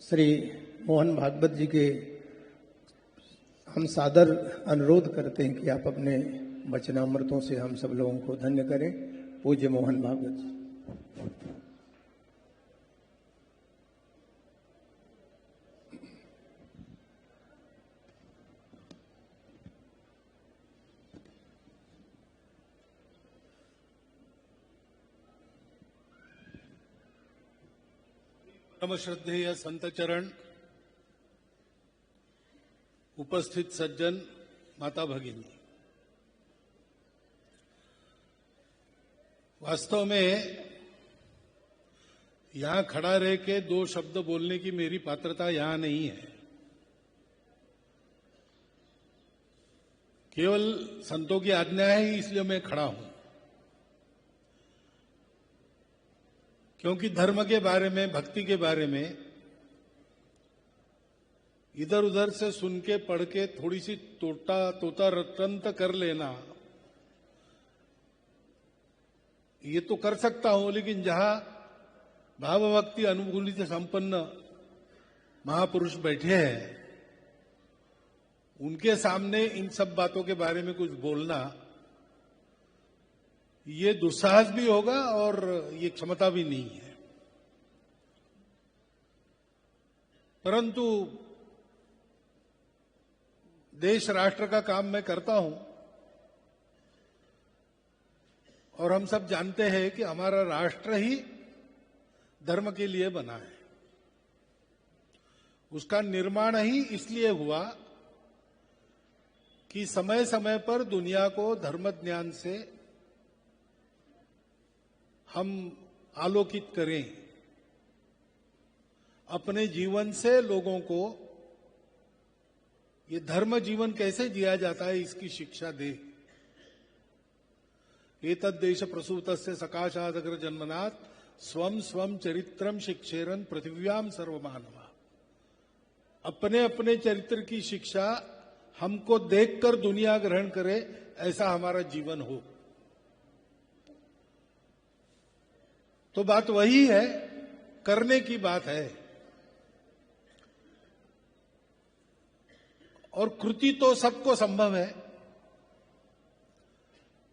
श्री मोहन भागवत जी के हम सादर अनुरोध करते हैं कि आप अपने वचनामृतों से हम सब लोगों को धन्य करें। पूज्य मोहन भागवत जी। परम श्रद्धेय संत चरण, उपस्थित सज्जन, माता भगिनी, वास्तव में यहां खड़ा रह के दो शब्द बोलने की मेरी पात्रता यहां नहीं है। केवल संतों की आज्ञा है, इसलिए मैं खड़ा हूं। क्योंकि धर्म के बारे में, भक्ति के बारे में इधर उधर से सुन के पढ़ के थोड़ी सी तोता रतंत कर लेना, ये तो कर सकता हूं, लेकिन जहां भाव भक्ति अनुभूति से संपन्न महापुरुष बैठे हैं, उनके सामने इन सब बातों के बारे में कुछ बोलना, ये दुस्साहस भी होगा और ये क्षमता भी नहीं है। परंतु देश राष्ट्र का काम मैं करता हूं और हम सब जानते हैं कि हमारा राष्ट्र ही धर्म के लिए बना है। उसका निर्माण ही इसलिए हुआ कि समय समय पर दुनिया को धर्म ज्ञान से हम आलोकित करें, अपने जीवन से लोगों को ये धर्म जीवन कैसे जिया जाता है इसकी शिक्षा दे। एतद् देश प्रसूतस्य सकाशादग्र जन्मनात् स्वम स्वम चरित्रम शिक्षेरन पृथिव्याम सर्वमानवा। अपने अपने चरित्र की शिक्षा हमको देखकर दुनिया ग्रहण करे, ऐसा हमारा जीवन हो। तो बात वही है, करने की बात है। और कृति तो सबको संभव है,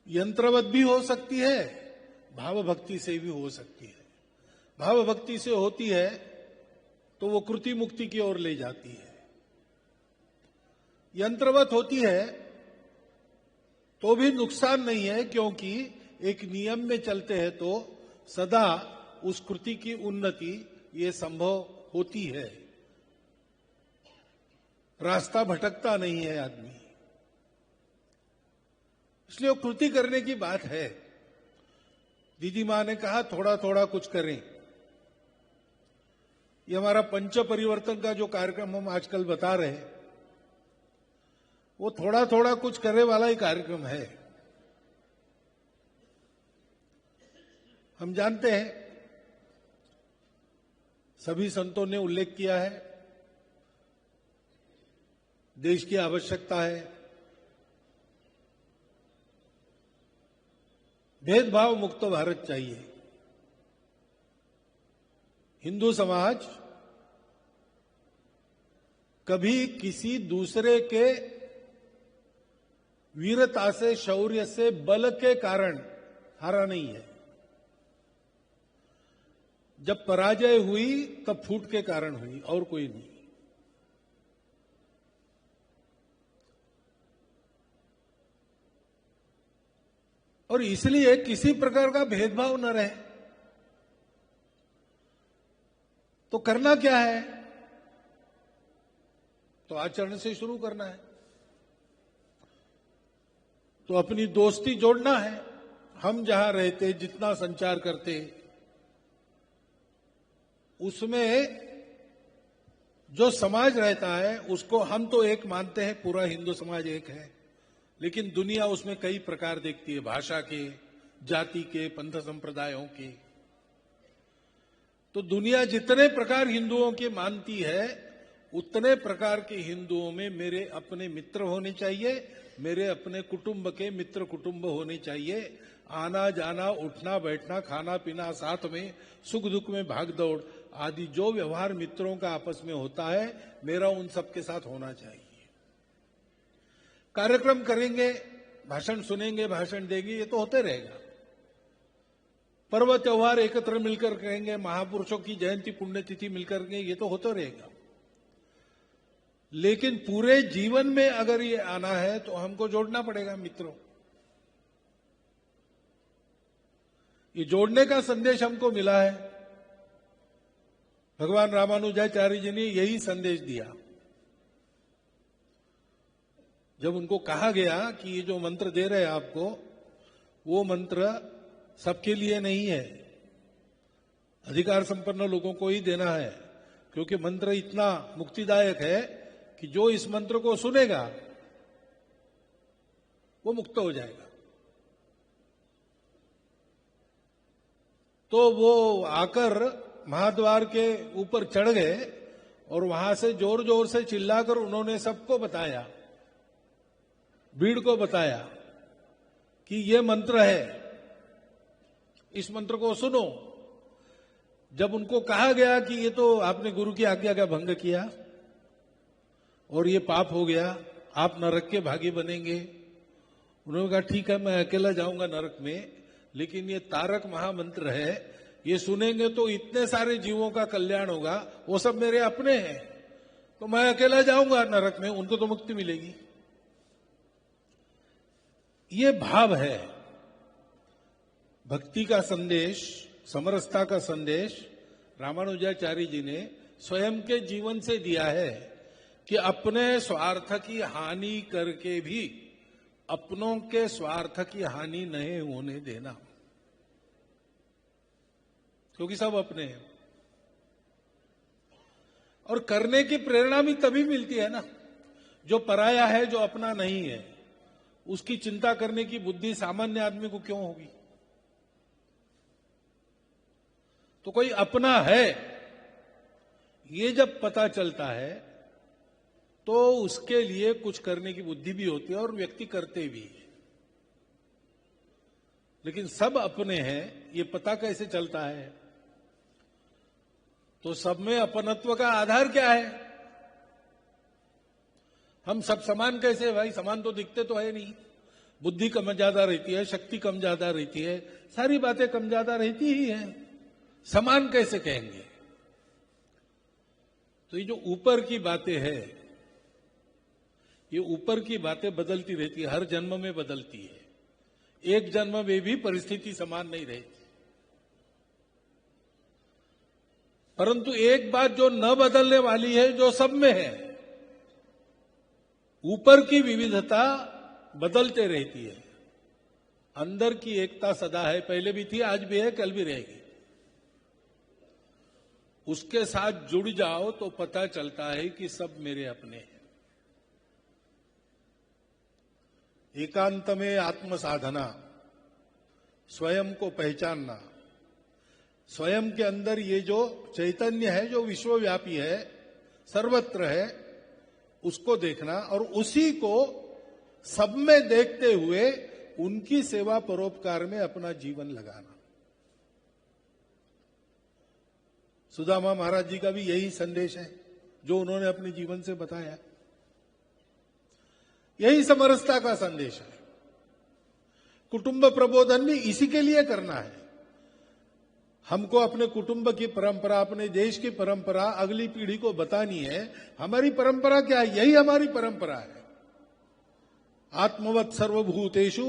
यंत्रवत भी हो सकती है, भाव भक्ति से भी हो सकती है। भाव भक्ति से होती है तो वो कृति मुक्ति की ओर ले जाती है। यंत्रवत होती है तो भी नुकसान नहीं है, क्योंकि एक नियम में चलते हैं तो सदा उस कृति की उन्नति ये संभव होती है। रास्ता भटकता नहीं है आदमी, इसलिए वो कृति करने की बात है। दीदी मां ने कहा थोड़ा थोड़ा कुछ करें। ये हमारा पंच परिवर्तन का जो कार्यक्रम हम आजकल बता रहे हैं, वो थोड़ा थोड़ा कुछ करने वाला ही कार्यक्रम है। हम जानते हैं, सभी संतों ने उल्लेख किया है, देश की आवश्यकता है, भेदभाव मुक्त भारत चाहिए। हिंदू समाज कभी किसी दूसरे के वीरता से, शौर्य से, बल के कारण हारा नहीं है। जब पराजय हुई तब फूट के कारण हुई, और कोई नहीं। और इसलिए किसी प्रकार का भेदभाव न रहे। तो करना क्या है? तो आचरण से शुरू करना है। तो अपनी दोस्ती जोड़ना है। हम जहां रहते, जितना संचार करते, उसमें जो समाज रहता है उसको हम तो एक मानते हैं, पूरा हिंदू समाज एक है, लेकिन दुनिया उसमें कई प्रकार देखती है, भाषा के, जाति के, पंथ संप्रदायों के। तो दुनिया जितने प्रकार हिंदुओं के मानती है, उतने प्रकार के हिंदुओं में मेरे अपने मित्र होने चाहिए, मेरे अपने कुटुंब के मित्र कुटुंब होने चाहिए। आना जाना, उठना बैठना, खाना पीना साथ में, सुख दुख में भाग दौड़, आदि जो व्यवहार मित्रों का आपस में होता है, मेरा उन सबके साथ होना चाहिए। कार्यक्रम करेंगे, भाषण सुनेंगे, भाषण देंगे, ये तो होते रहेगा। पर्व त्योहार एकत्र मिलकर करेंगे, महापुरुषों की जयंती पुण्यतिथि मिलकर के, ये तो होता रहेगा। लेकिन पूरे जीवन में अगर ये आना है तो हमको जोड़ना पड़ेगा मित्रों। ये जोड़ने का संदेश हमको मिला है। भगवान रामानुजाचार्य जी ने यही संदेश दिया। जब उनको कहा गया कि ये जो मंत्र दे रहे हैं आपको, वो मंत्र सबके लिए नहीं है, अधिकार संपन्न लोगों को ही देना है, क्योंकि मंत्र इतना मुक्तिदायक है कि जो इस मंत्र को सुनेगा वो मुक्त हो जाएगा। तो वो आकर महाद्वार के ऊपर चढ़ गए और वहां से जोर जोर से चिल्लाकर उन्होंने सबको बताया, भीड़ को बताया कि ये मंत्र है, इस मंत्र को सुनो। जब उनको कहा गया कि ये तो आपने गुरु की आज्ञा का भंग किया और ये पाप हो गया, आप नरक के भागी बनेंगे, उन्होंने कहा ठीक है, मैं अकेला जाऊंगा नरक में, लेकिन ये तारक महामंत्र है, ये सुनेंगे तो इतने सारे जीवों का कल्याण होगा, वो सब मेरे अपने हैं, तो मैं अकेला जाऊंगा नरक में, उनको तो मुक्ति मिलेगी। ये भाव है। भक्ति का संदेश, समरसता का संदेश रामानुजाचार्य जी ने स्वयं के जीवन से दिया है कि अपने स्वार्थ की हानि करके भी अपनों के स्वार्थ की हानि नहीं होने देना, क्योंकि सब अपने हैं। और करने की प्रेरणा भी तभी मिलती है ना, जो पराया है, जो अपना नहीं है, उसकी चिंता करने की बुद्धि सामान्य आदमी को क्यों होगी। तो कोई अपना है, ये जब पता चलता है तो उसके लिए कुछ करने की बुद्धि भी होती है और व्यक्ति करते भी है। लेकिन सब अपने हैं, ये पता कैसे चलता है? तो सब में अपनत्व का आधार क्या है? हम सब समान कैसे भाई? समान तो दिखते तो है नहीं। बुद्धि कम ज्यादा रहती है, शक्ति कम ज्यादा रहती है, सारी बातें कम ज्यादा रहती ही हैं। समान कैसे कहेंगे? तो ये जो ऊपर की बातें है, ये ऊपर की बातें बदलती रहती है, हर जन्म में बदलती है। एक जन्म में भी परिस्थिति समान नहीं रहती। परंतु एक बात जो न बदलने वाली है, जो सब में है, ऊपर की विविधता बदलते रहती है, अंदर की एकता सदा है, पहले भी थी, आज भी है, कल भी रहेगी। उसके साथ जुड़ जाओ तो पता चलता है कि सब मेरे अपने हैं। एकांत में आत्म साधना, स्वयं को पहचानना, स्वयं के अंदर ये जो चैतन्य है, जो विश्वव्यापी है, सर्वत्र है, उसको देखना और उसी को सब में देखते हुए उनकी सेवा परोपकार में अपना जीवन लगाना। सुदामा महाराज जी का भी यही संदेश है जो उन्होंने अपने जीवन से बताया। यही समरसता का संदेश है। कुटुंब प्रबोधन भी इसी के लिए करना है। हमको अपने कुटुंब की परंपरा, अपने देश की परंपरा अगली पीढ़ी को बतानी है। हमारी परंपरा क्या है? यही हमारी परंपरा है। आत्मवत् सर्वभूतेषु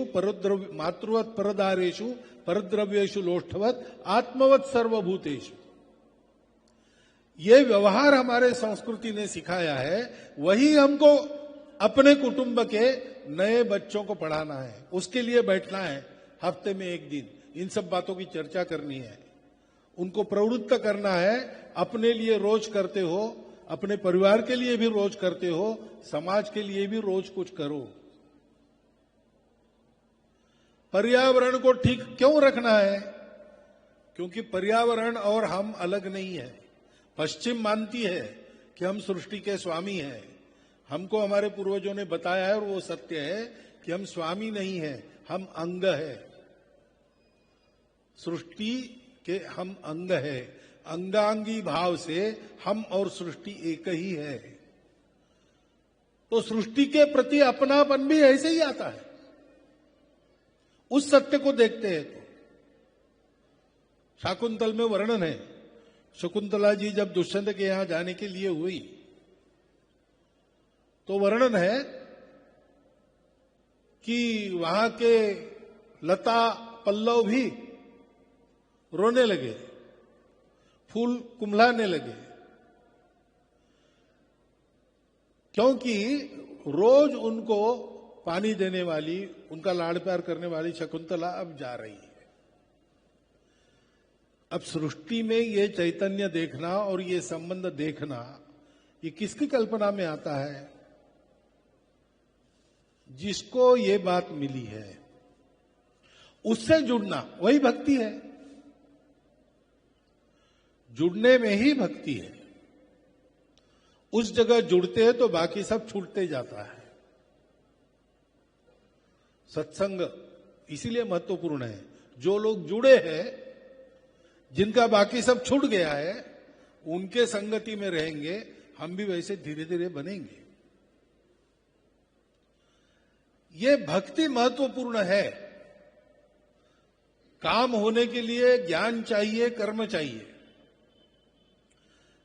मातृवत् परदारेषु परद्रव्येषु लोष्ठवत् आत्मवत् सर्वभूतेषु। ये व्यवहार हमारे संस्कृति ने सिखाया है, वही हमको अपने कुटुंब के नए बच्चों को पढ़ाना है। उसके लिए बैठना है हफ्ते में एक दिन, इन सब बातों की चर्चा करनी है, उनको प्रवृत्त करना है। अपने लिए रोज करते हो, अपने परिवार के लिए भी रोज करते हो, समाज के लिए भी रोज कुछ करो। पर्यावरण को ठीक क्यों रखना है? क्योंकि पर्यावरण और हम अलग नहीं है। पश्चिम मानती है कि हम सृष्टि के स्वामी हैं। हमको हमारे पूर्वजों ने बताया है और वो सत्य है कि हम स्वामी नहीं हैं, हम अंग है। सृष्टि के हम अंग है। अंगांगी भाव से हम और सृष्टि एक ही है। तो सृष्टि के प्रति अपनापन भी ऐसे ही आता है, उस सत्य को देखते हैं। तो शाकुंतल में वर्णन है, शकुंतला जी जब दुष्यंत के यहां जाने के लिए हुई तो वर्णन है कि वहां के लता पल्लव भी रोने लगे, फूल कुंभलाने लगे, क्योंकि रोज उनको पानी देने वाली, उनका लाड़ प्यार करने वाली शकुंतला अब जा रही है। अब सृष्टि में ये चैतन्य देखना और ये संबंध देखना, ये किसकी कल्पना में आता है? जिसको ये बात मिली है, उससे जुड़ना वही भक्ति है। जुड़ने में ही भक्ति है। उस जगह जुड़ते हैं तो बाकी सब छूटते जाता है। सत्संग इसीलिए महत्वपूर्ण है। जो लोग जुड़े हैं, जिनका बाकी सब छूट गया है, उनके संगति में रहेंगे, हम भी वैसे धीरे धीरे बनेंगे। ये भक्ति महत्वपूर्ण है। काम होने के लिए ज्ञान चाहिए, कर्म चाहिए,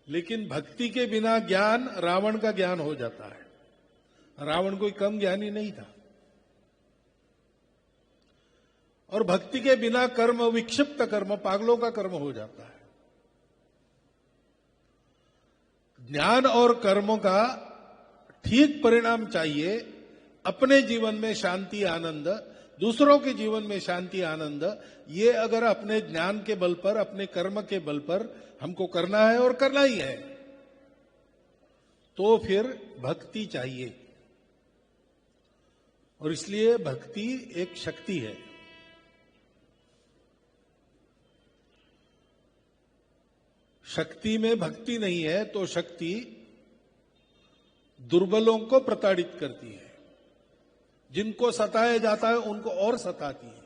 लेकिन भक्ति के बिना ज्ञान रावण का ज्ञान हो जाता है। रावण कोई कम ज्ञानी नहीं था। और भक्ति के बिना कर्म, विक्षिप्त कर्म, पागलों का कर्म हो जाता है। ज्ञान और कर्मों का ठीक परिणाम चाहिए। अपने जीवन में शांति आनंद, दूसरों के जीवन में शांति आनंद, ये अगर अपने ज्ञान के बल पर, अपने कर्म के बल पर हमको करना है और करना ही है, तो फिर भक्ति चाहिए। और इसलिए भक्ति एक शक्ति है। शक्ति में भक्ति नहीं है तो शक्ति दुर्बलों को प्रताड़ित करती है। जिनको सताया जाता है उनको और सताती है।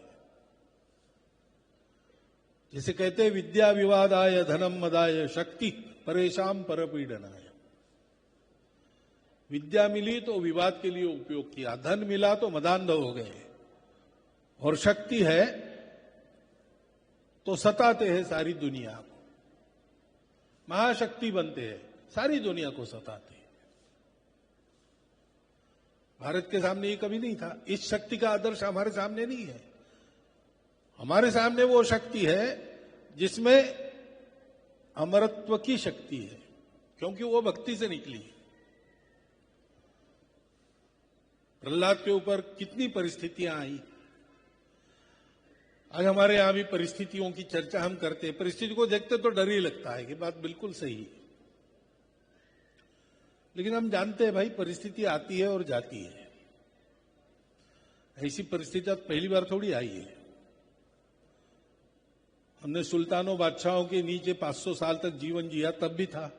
जैसे कहते हैं, विद्या विवादाय धनम मदाय शक्ति परेशान परपीडनाय। विद्या मिली तो विवाद के लिए उपयोग किया, धन मिला तो मदान्ध हो गए, और शक्ति है तो सताते हैं सारी दुनिया को। महाशक्ति बनते हैं, सारी दुनिया को सताते हैं। भारत के सामने ये कभी नहीं था। इस शक्ति का आदर्श हमारे सामने नहीं है। हमारे सामने वो शक्ति है जिसमें अमरत्व की शक्ति है, क्योंकि वो भक्ति से निकली। प्रहलाद के ऊपर कितनी परिस्थितियां आई। आज हमारे यहां भी परिस्थितियों की चर्चा हम करते हैं। परिस्थिति को देखते तो डर ही लगता है कि बात बिल्कुल सही है, लेकिन हम जानते हैं भाई, परिस्थिति आती है और जाती है। ऐसी परिस्थिति आज पहली बार थोड़ी आई है। हमने सुल्तानों बादशाहों के नीचे 500 साल तक जीवन जिया, तब भी था।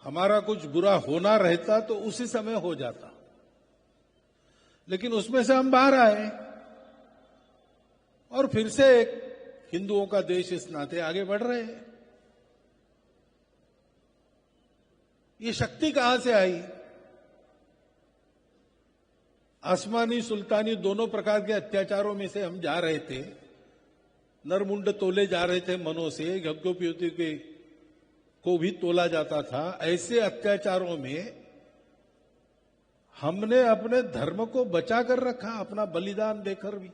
हमारा कुछ बुरा होना रहता तो उसी समय हो जाता, लेकिन उसमें से हम बाहर आए और फिर से एक हिंदुओं का देश इस नाते आगे बढ़ रहे हैं। ये शक्ति कहां से आई? आसमानी सुल्तानी दोनों प्रकार के अत्याचारों में से हम जा रहे थे। नरमुंड तोले जा रहे थे मनों से, यज्ञोपवीत के को भी तोला जाता था। ऐसे अत्याचारों में हमने अपने धर्म को बचा कर रखा, अपना बलिदान देकर भी।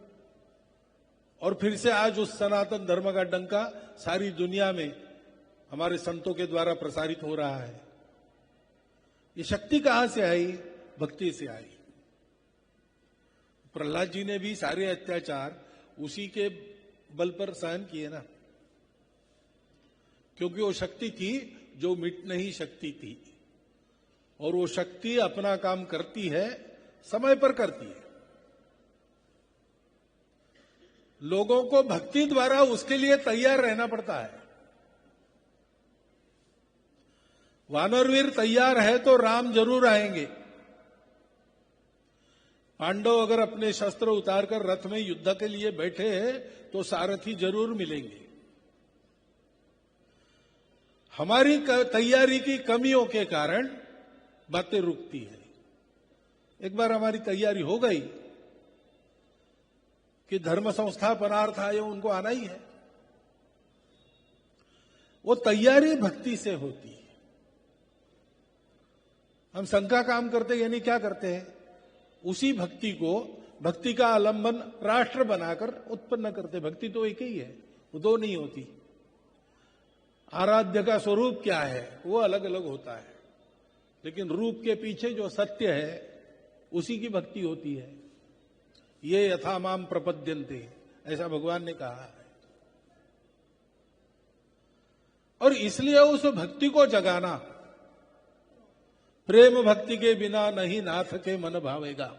और फिर से आज उस सनातन धर्म का डंका सारी दुनिया में हमारे संतों के द्वारा प्रसारित हो रहा है। ये शक्ति कहां से आई? भक्ति से आई। प्रहलाद जी ने भी सारे अत्याचार उसी के बल पर सहन किए ना, क्योंकि वो शक्ति थी जो मिट नहीं सकती थी, और वो शक्ति अपना काम करती है, समय पर करती है। लोगों को भक्ति द्वारा उसके लिए तैयार रहना पड़ता है। वानरवीर तैयार है तो राम जरूर आएंगे। पांडव अगर अपने शस्त्र उतारकर रथ में युद्ध के लिए बैठे हैं तो सारथी जरूर मिलेंगे। हमारी तैयारी की कमियों के कारण बातें रुकती है। एक बार हमारी तैयारी हो गई कि धर्म संस्थापनार्थ आए, उनको आना ही है, वो तैयारी भक्ति से होती है। हम संघ का काम करते यानी क्या करते हैं, उसी भक्ति को, भक्ति का आलंबन राष्ट्र बनाकर उत्पन्न करते। भक्ति तो एक ही है, वो दो नहीं होती। आराध्य का स्वरूप क्या है वो अलग अलग होता है, लेकिन रूप के पीछे जो सत्य है उसी की भक्ति होती है। ये यथा माम प्रपद्यन्ते, ऐसा भगवान ने कहा है। और इसलिए उस भक्ति को जगाना, प्रेम भक्ति के बिना नहीं नाथ के मन भावेगा,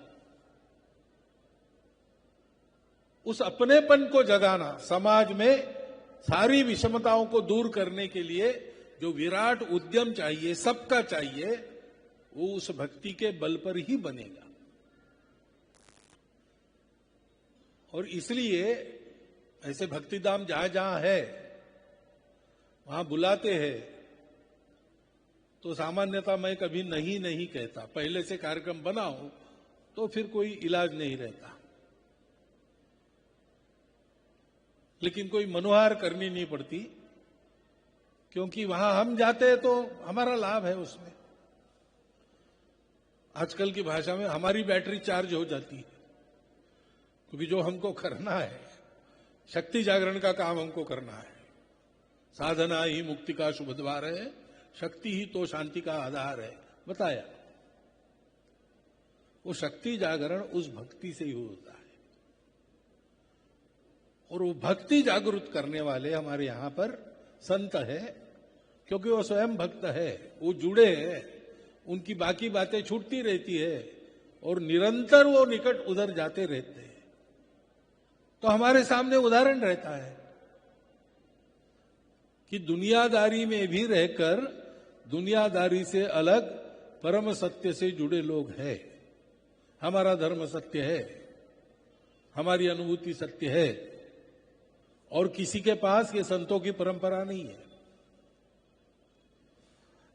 उस अपनेपन को जगाना, समाज में सारी विषमताओं को दूर करने के लिए जो विराट उद्यम चाहिए, सबका चाहिए, वो उस भक्ति के बल पर ही बनेगा। और इसलिए ऐसे भक्तिधाम जहां जहां है वहां बुलाते हैं तो सामान्यतः मैं कभी नहीं नहीं कहता। पहले से कार्यक्रम बनाओ तो फिर कोई इलाज नहीं रहता, लेकिन कोई मनुहार करनी नहीं पड़ती, क्योंकि वहां हम जाते हैं तो हमारा लाभ है उसमें। आजकल की भाषा में हमारी बैटरी चार्ज हो जाती है, क्योंकि जो हमको करना है, शक्ति जागरण का काम हमको करना है। साधना ही मुक्ति का शुभ द्वार है, शक्ति ही तो शांति का आधार है, बताया। वो शक्ति जागरण उस भक्ति से ही होता है, और वो भक्ति जागृत करने वाले हमारे यहां पर संत है, क्योंकि वो स्वयं भक्त है, वो जुड़े हैं, उनकी बाकी बातें छूटती रहती है और निरंतर वो निकट उधर जाते रहते हैं। तो हमारे सामने उदाहरण रहता है कि दुनियादारी में भी रहकर दुनियादारी से अलग परम सत्य से जुड़े लोग हैं। हमारा धर्म सत्य है, हमारी अनुभूति सत्य है, और किसी के पास ये संतों की परंपरा नहीं है।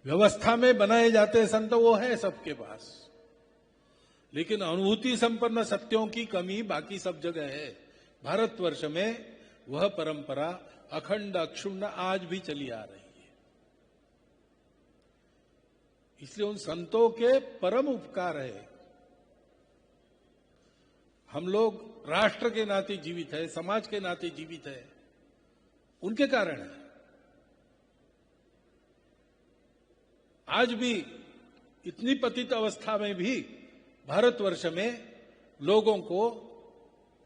व्यवस्था में बनाए जाते संत वो है सबके पास, लेकिन अनुभूति संपन्न सत्यों की कमी बाकी सब जगह है। भारतवर्ष में वह परंपरा अखंड अक्षुण्ण आज भी चली आ रही है। इसलिए उन संतों के परम उपकार है। हम लोग राष्ट्र के नाते जीवित है, समाज के नाते जीवित है, उनके कारण है। आज भी इतनी पतित अवस्था में भी भारतवर्ष में लोगों को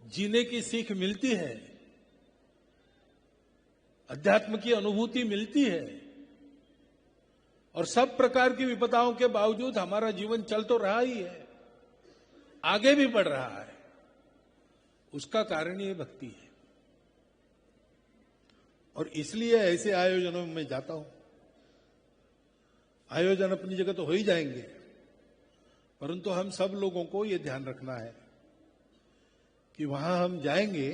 जीने की सीख मिलती है, अध्यात्म की अनुभूति मिलती है, और सब प्रकार की विपदाओं के बावजूद हमारा जीवन चल तो रहा ही है, आगे भी बढ़ रहा है। उसका कारण ये भक्ति है। और इसलिए ऐसे आयोजनों में मैं जाता हूं। आयोजन अपनी जगह तो हो ही जाएंगे, परंतु हम सब लोगों को यह ध्यान रखना है कि वहां हम जाएंगे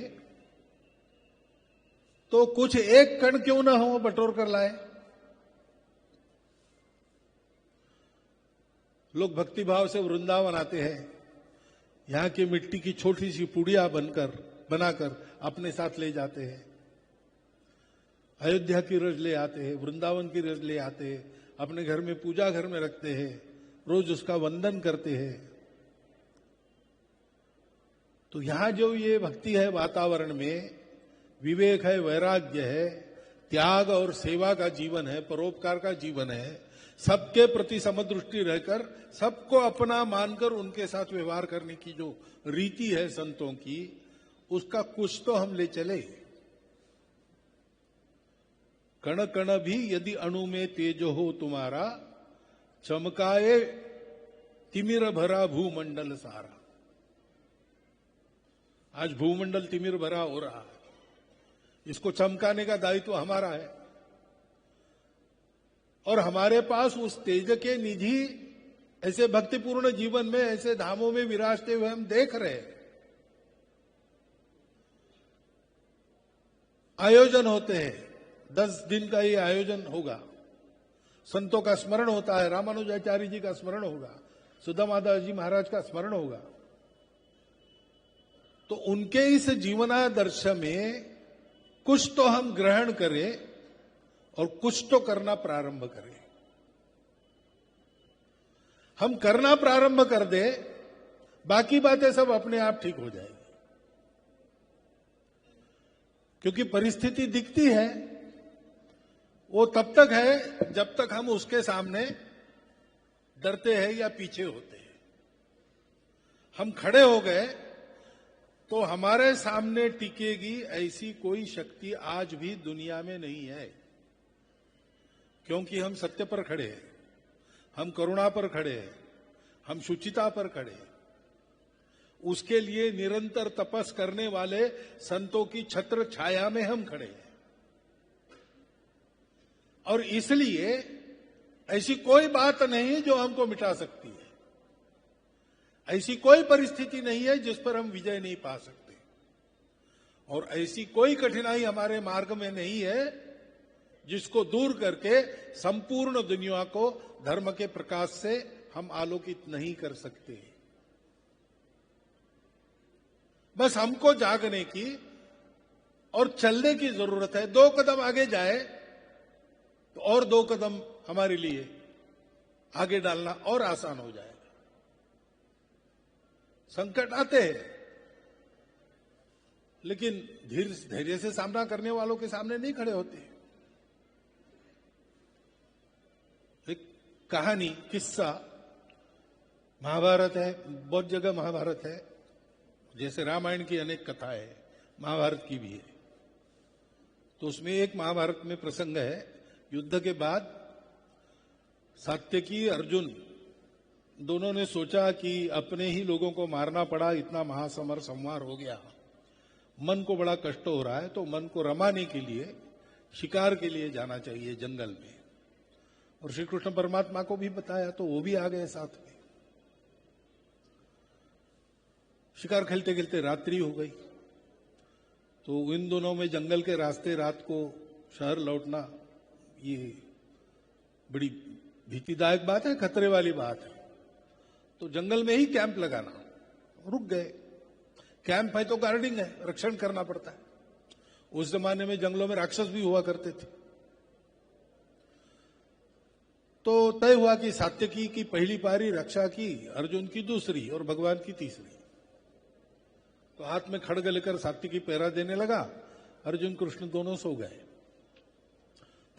तो कुछ एक कण क्यों ना हो बटोर कर लाए। लोग भक्तिभाव से वृंदावन आते हैं, यहां की मिट्टी की छोटी सी पुड़िया बनाकर अपने साथ ले जाते हैं। अयोध्या की रज ले आते हैं, वृंदावन की रज ले आते हैं, अपने घर में पूजा घर में रखते हैं, रोज उसका वंदन करते हैं। तो यहां जो ये भक्ति है, वातावरण में विवेक है, वैराग्य है, त्याग और सेवा का जीवन है, परोपकार का जीवन है, सबके प्रति समदृष्टि रहकर सबको अपना मानकर उनके साथ व्यवहार करने की जो रीति है संतों की, उसका कुछ तो हम ले चले। कण कण भी यदि अणु में तेज हो तुम्हारा, चमकाए तिमिर भरा भूमंडल सारा। आज भूमंडल तिमिर भरा हो रहा है, इसको चमकाने का दायित्व हमारा है। और हमारे पास उस तेज के निधि ऐसे भक्तिपूर्ण जीवन में ऐसे धामों में विराजते हुए हम देख रहे हैं। आयोजन होते हैं, 10 दिन का ये आयोजन होगा, संतों का स्मरण होता है, रामानुजाचार्य जी का स्मरण होगा, सुदामादास जी महाराज का स्मरण होगा। तो उनके इस जीवनादर्श में कुछ तो हम ग्रहण करें और कुछ तो करना प्रारंभ करें। हम करना प्रारंभ कर दे, बाकी बातें सब अपने आप ठीक हो जाएगी। क्योंकि परिस्थिति दिखती है, वो तब तक है जब तक हम उसके सामने डरते हैं या पीछे होते हैं। हम खड़े हो गए तो हमारे सामने टिकेगी ऐसी कोई शक्ति आज भी दुनिया में नहीं है। क्योंकि हम सत्य पर खड़े हैं, हम करुणा पर खड़े हैं, हम शुचिता पर खड़े हैं। उसके लिए निरंतर तपस करने वाले संतों की छत्र छाया में हम खड़े हैं। और इसलिए ऐसी कोई बात नहीं जो हमको मिटा सकती है, ऐसी कोई परिस्थिति नहीं है जिस पर हम विजय नहीं पा सकते, और ऐसी कोई कठिनाई हमारे मार्ग में नहीं है जिसको दूर करके संपूर्ण दुनिया को धर्म के प्रकाश से हम आलोकित नहीं कर सकते। बस हमको जागने की और चलने की जरूरत है। 2 कदम आगे जाए तो और 2 कदम हमारे लिए आगे डालना और आसान हो जाएगा। संकट आते हैं, लेकिन धैर्य से सामना करने वालों के सामने नहीं खड़े होते। एक कहानी, किस्सा महाभारत है, बहुत जगह महाभारत है, जैसे रामायण की अनेक कथाएं है, महाभारत की भी है। तो उसमें एक महाभारत में प्रसंग है, युद्ध के बाद सात्यकी अर्जुन दोनों ने सोचा कि अपने ही लोगों को मारना पड़ा, इतना महासमर संहार हो गया, मन को बड़ा कष्ट हो रहा है, तो मन को रमाने के लिए शिकार के लिए जाना चाहिए जंगल में। और श्री कृष्ण परमात्मा को भी बताया, तो वो भी आ गए साथ में। शिकार खेलते खेलते रात्रि हो गई, तो इन दोनों में जंगल के रास्ते रात को शहर लौटना ये बड़ी भीतिदायक बात है, खतरे वाली बात है। तो जंगल में ही कैंप लगाना, रुक गए। कैंप है तो गार्डिंग है, रक्षण करना पड़ता है। उस जमाने में जंगलों में राक्षस भी हुआ करते थे। तो तय हुआ कि सात्यकी की पहली पारी रक्षा की, अर्जुन की दूसरी और भगवान की तीसरी। तो हाथ में खड्ग लेकर सात्यकी पहरा देने लगा, अर्जुन कृष्ण दोनों सो गए।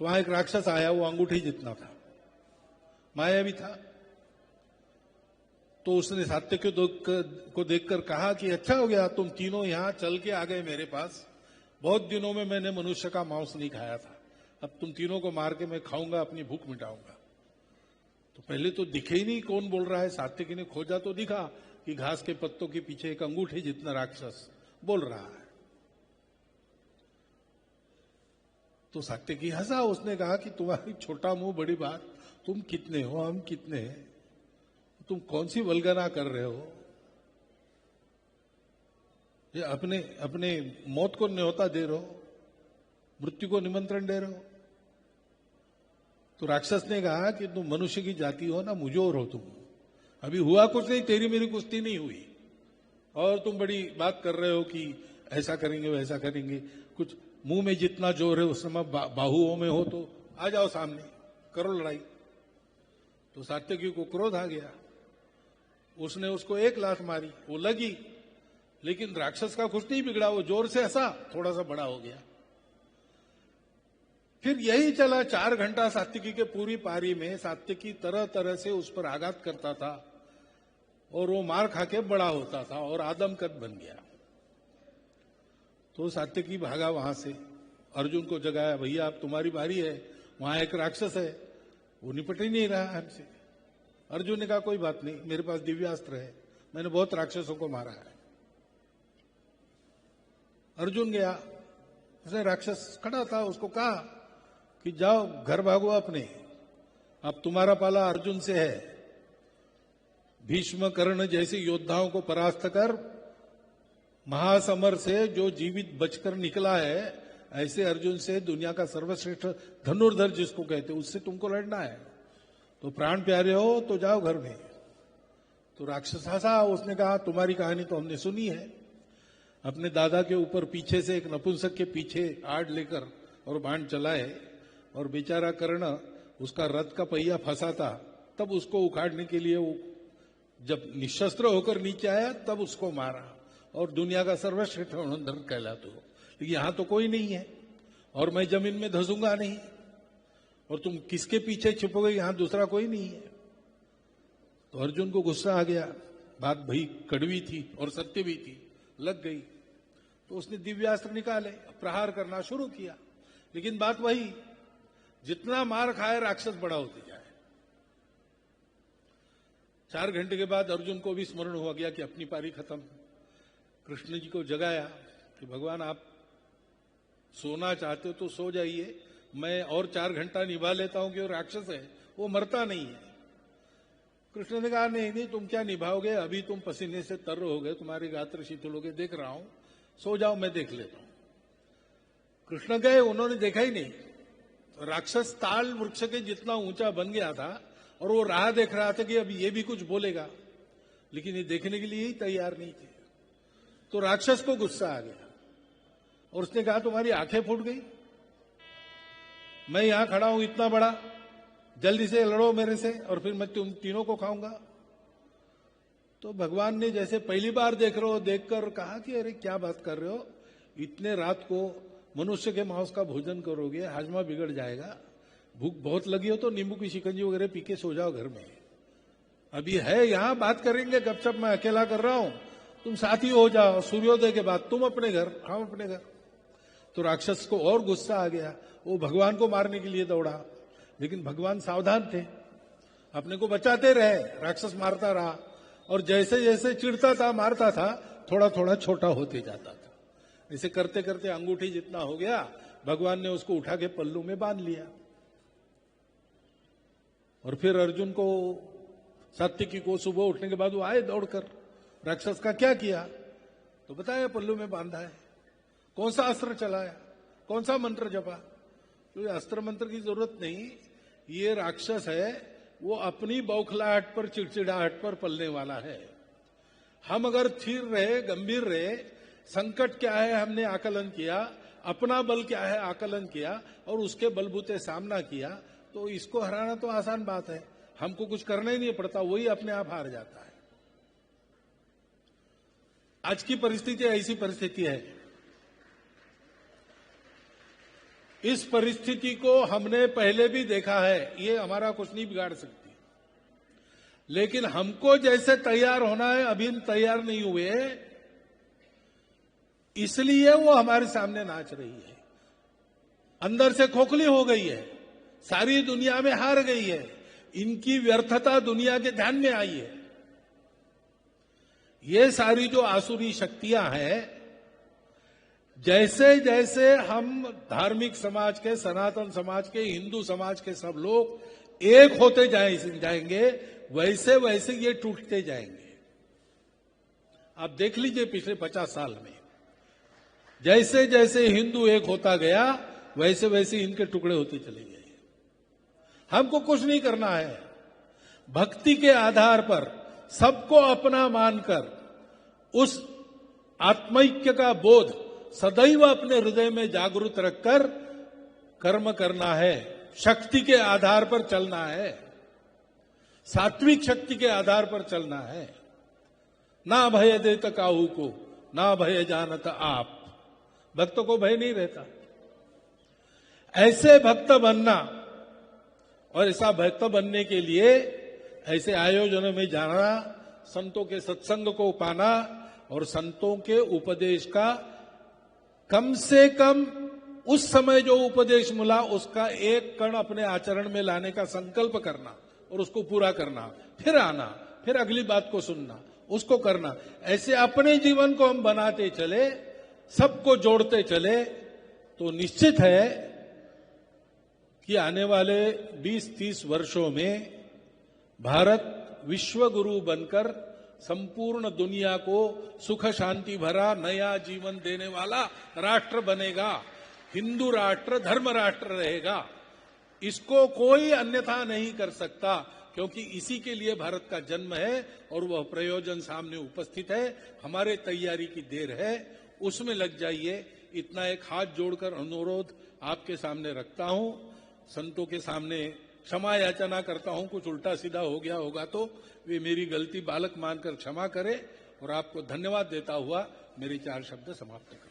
तो वहां एक राक्षस आया, वो अंगूठी जितना था, माया भी था। तो उसने सात्यकी को देखकर कहा कि अच्छा हो गया तुम तीनों यहां चल के आ गए मेरे पास। बहुत दिनों में मैंने मनुष्य का मांस नहीं खाया था, अब तुम तीनों को मार के मैं खाऊंगा, अपनी भूख मिटाऊंगा। तो पहले तो दिखे ही नहीं कौन बोल रहा है। सात्यकी ने खोजा तो दिखा कि घास के पत्तों के पीछे एक अंगूठे जितना राक्षस बोल रहा है। तो सात्यकी हंसा, उसने कहा कि तुम्हारी छोटा मुंह बड़ी बात, तुम कितने हो, हम कितने हैं, तुम कौन सी वल्गना कर रहे हो, ये अपने अपने मौत को न्योता दे रहे हो, मृत्यु को निमंत्रण दे रहे हो। तो राक्षस ने कहा कि तुम मनुष्य की जाति हो ना, मुझोर हो तुम, अभी हुआ कुछ नहीं, तेरी मेरी कुश्ती नहीं हुई, और तुम बड़ी बात कर रहे हो कि ऐसा करेंगे वैसा करेंगे। कुछ मुंह में जितना जोर है उस समय बाहुओं में हो तो आ जाओ सामने, करो लड़ाई। तो सात्यकी को क्रोध आ गया, उसने उसको एक लात मारी, वो लगी, लेकिन राक्षस का कुछ नहीं बिगड़ा, वो जोर से हंसा, थोड़ा सा बड़ा हो गया। फिर यही चला 4 घंटा सात्यकी के पूरी पारी में। सात्यकी तरह तरह से उस पर आघात करता था और वो मार खा के बड़ा होता था और आदमकद बन गया। तो सात्यकी भागा वहां से, अर्जुन को जगाया, भैया अब तुम्हारी बारी है, वहां एक राक्षस है, वो निपट ही नहीं रहा हमसे। अर्जुन ने कहा कोई बात नहीं, मेरे पास दिव्यास्त्र है, मैंने बहुत राक्षसों को मारा है। अर्जुन गया, उसने राक्षस खड़ा था, उसको कहा कि जाओ घर भागो अपने, अब तुम्हारा पाला अर्जुन से है, भीष्म कर्ण जैसे योद्धाओं को परास्त कर महासमर से जो जीवित बचकर निकला है, ऐसे अर्जुन से, दुनिया का सर्वश्रेष्ठ धनुर्धर जिसको कहते, उससे तुमको लड़ना है। तो प्राण प्यारे हो तो जाओ घर में। तो राक्षस हंसा, उसने कहा तुम्हारी कहानी तो हमने सुनी है, अपने दादा के ऊपर पीछे से एक नपुंसक के पीछे आड़ लेकर और बाण चलाए, और बेचारा कर्ण उसका रथ का पहिया फंसा था, तब उसको उखाड़ने के लिए वो जब निशस्त्र होकर नीचे आया तब उसको मारा, और दुनिया का सर्वश्रेष्ठ धनुर्धर कहलाते हो। लेकिन यहां तो कोई नहीं है और मैं जमीन में धंसूंगा नहीं, और तुम किसके पीछे छिपोगे, यहां दूसरा कोई नहीं है। तो अर्जुन को गुस्सा आ गया, बात भाई कड़वी थी और सत्य भी थी, लग गई। तो उसने दिव्यास्त्र निकाले, प्रहार करना शुरू किया। लेकिन बात वही, जितना मार खाए राक्षस बड़ा होते जाए। 4 घंटे के बाद अर्जुन को भी स्मरण हुआ गया कि अपनी पारी खत्म। कृष्ण जी को जगाया कि भगवान आप सोना चाहते हो तो सो जाइए, मैं और 4 घंटा निभा लेता हूं कि वो राक्षस है, वो मरता नहीं है। कृष्ण ने कहा नहीं तुम क्या निभाओगे, अभी तुम पसीने से तर हो गए, तुम्हारे गात्र शीतल हो गए, देख रहा हूं, सो जाओ मैं देख लेता हूं। कृष्ण गए, उन्होंने देखा ही नहीं। राक्षस ताल वृक्ष के जितना ऊंचा बन गया था और वो राह देख रहा था कि अब ये भी कुछ बोलेगा, लेकिन ये देखने के लिए ही तैयार नहीं थे। तो राक्षस को गुस्सा आ गया और उसने कहा तुम्हारी आंखें फूट गई, मैं यहां खड़ा हूं इतना बड़ा, जल्दी से लड़ो मेरे से और फिर मैं तुम तीनों को खाऊंगा। तो भगवान ने जैसे पहली बार देख रहे हो देखकर कहा कि अरे क्या बात कर रहे हो, इतने रात को मनुष्य के मांस का भोजन करोगे, हाजमा बिगड़ जाएगा, भूख बहुत लगी हो तो नींबू की शिकंजी वगैरह पी के सो जाओ घर में, अभी है यहां बात करेंगे, गपशप मैं अकेला कर रहा हूं, तुम साथी हो जाओ, सूर्योदय के बाद तुम अपने घर, हम अपने घर। तो राक्षस को और गुस्सा आ गया, वो भगवान को मारने के लिए दौड़ा, लेकिन भगवान सावधान थे, अपने को बचाते रहे, राक्षस मारता रहा, और जैसे जैसे चिढ़ता था मारता था, थोड़ा थोड़ा छोटा होते जाता था। ऐसे करते करते अंगूठी जितना हो गया, भगवान ने उसको उठा के पल्लू में बांध लिया। और फिर अर्जुन को, सात्विकी को सुबह उठने के बाद वो आए दौड़कर, राक्षस का क्या किया, तो बताया पल्लू में बांधा है, कौन सा अस्त्र चलाया, कौन सा मंत्र जपा। तो अस्त्र मंत्र की जरूरत नहीं, ये राक्षस है वो अपनी बौखलाहट पर, चिड़चिड़ाहट पर पलने वाला है। हम अगर स्थिर रहे, गंभीर रहे, संकट क्या है हमने आकलन किया, अपना बल क्या है आकलन किया, और उसके बलबूते सामना किया, तो इसको हराना तो आसान बात है, हमको कुछ करना ही नहीं पड़ता, वही अपने आप हार जाता है। आज की परिस्थिति ऐसी परिस्थिति है, इस परिस्थिति को हमने पहले भी देखा है, ये हमारा कुछ नहीं बिगाड़ सकती, लेकिन हमको जैसे तैयार होना है अभी तैयार नहीं हुए, इसलिए वो हमारे सामने नाच रही है, अंदर से खोखली हो गई है, सारी दुनिया में हार गई है, इनकी व्यर्थता दुनिया के ध्यान में आई है। ये सारी जो आसुरी शक्तियां हैं, जैसे जैसे हम धार्मिक समाज के, सनातन समाज के, हिंदू समाज के सब लोग एक होते जाएंगे, वैसे वैसे ये टूटते जाएंगे। आप देख लीजिए पिछले 50 साल में जैसे जैसे हिंदू एक होता गया, वैसे वैसे इनके टुकड़े होते चले गए। हमको कुछ नहीं करना है, भक्ति के आधार पर सबको अपना मानकर उस आत्मैक्य का बोध सदैव अपने हृदय में जागृत रखकर कर्म करना है, शक्ति के आधार पर चलना है, सात्विक शक्ति के आधार पर चलना है। ना भय देत काहू को, ना भय जानत आप, भक्तों को भय नहीं रहता। ऐसे भक्त बनना, और ऐसा भक्त बनने के लिए ऐसे आयोजनों में जाना, संतों के सत्संग को पाना और संतों के उपदेश का कम से कम उस समय जो उपदेश मिला उसका एक कण अपने आचरण में लाने का संकल्प करना और उसको पूरा करना, फिर आना, फिर अगली बात को सुनना, उसको करना। ऐसे अपने जीवन को हम बनाते चले, सबको जोड़ते चले, तो निश्चित है कि आने वाले 20-30 वर्षों में भारत विश्व गुरु बनकर संपूर्ण दुनिया को सुख शांति भरा नया जीवन देने वाला राष्ट्र बनेगा, हिंदू राष्ट्र, धर्म राष्ट्र रहेगा। इसको कोई अन्यथा नहीं कर सकता, क्योंकि इसी के लिए भारत का जन्म है और वह प्रयोजन सामने उपस्थित है। हमारे तैयारी की देर है, उसमें लग जाइए। इतना एक हाथ जोड़कर अनुरोध आपके सामने रखता हूं, संतों के सामने क्षमा याचना करता हूं। कुछ उल्टा सीधा हो गया होगा तो वे मेरी गलती बालक मानकर क्षमा करें, और आपको धन्यवाद देता हुआ मेरे 4 शब्द समाप्त करें।